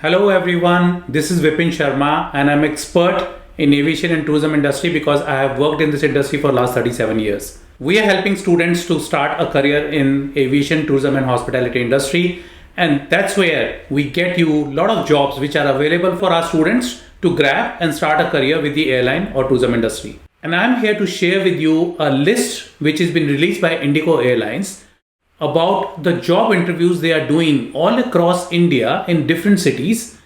Hello everyone, this is Vipin Sharma and I'm expert in aviation and tourism industry because I have worked in this industry for last 37 years. We are helping students to start a career in aviation, tourism and hospitality industry, and that's where we get you a lot of jobs which are available for our students to grab and start a career with the airline or tourism industry. And I'm here to share with you a list which has been released by IndiGo Airlines about the job interviews they are doing all across India in different cities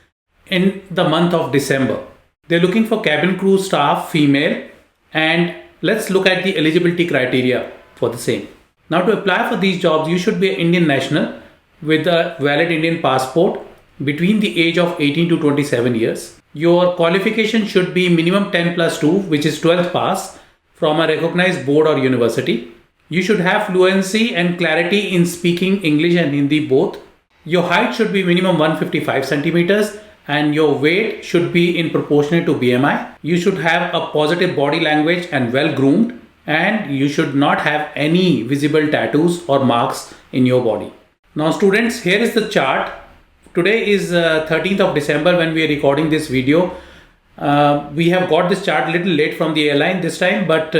in the month of December. They're looking for cabin crew staff, female, and let's look at the eligibility criteria for the same. Now, to apply for these jobs, you should be an Indian national with a valid Indian passport between the age of 18 to 27 years. Your qualification should be minimum 10 plus 2, which is 12th pass from a recognized board or university. You should have fluency and clarity in speaking English and Hindi both. Your height should be minimum 155 centimeters and your weight should be in proportionate to BMI. You should have a positive body language and well groomed, and you should not have any visible tattoos or marks in your body. Now students, here is the chart. Today is 13th of December when we are recording this video. We have got this chart a little late from the airline this time, but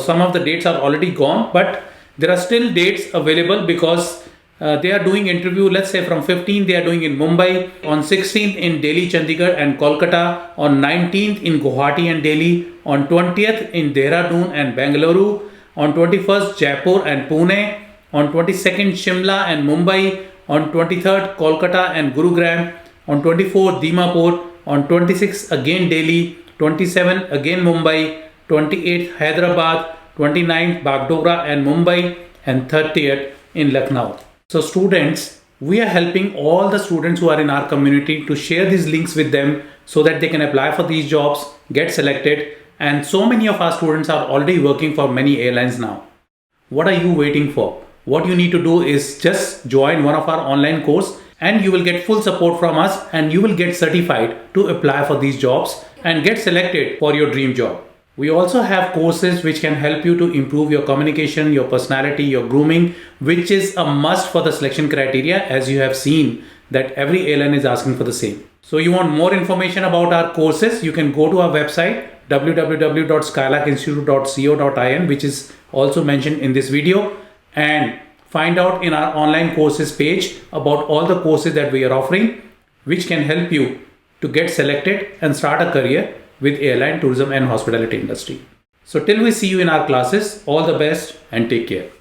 some of the dates are already gone, but there are still dates available because they are doing interview. Let's say from 15th they are doing in Mumbai, on 16th in Delhi, Chandigarh and Kolkata, on 19th in Guwahati and Delhi, on 20th in Dehradun and Bengaluru, on 21st Jaipur and Pune, on 22nd Shimla and Mumbai, on 23rd Kolkata and Gurugram, on 24th Dimapur, on 26th again Delhi, 27th again Mumbai, 28th Hyderabad, 29th Bagdogra and Mumbai, and 30th in Lucknow. So students, we are helping all the students who are in our community to share these links with them so that they can apply for these jobs, get selected, and so many of our students are already working for many airlines now. What are you waiting for? What you need to do is just join one of our online course and you will get full support from us and you will get certified to apply for these jobs and get selected for your dream job. We also have courses which can help you to improve your communication, your personality, your grooming, which is a must for the selection criteria, as you have seen that every airline is asking for the same. So you want more information about our courses, you can go to our website www.skylarkinstitute.co.in, which is also mentioned in this video, and find out in our online courses page about all the courses that we are offering, which can help you to get selected and start a career with airline, tourism and hospitality industry. So till we see you in our classes, all the best and take care.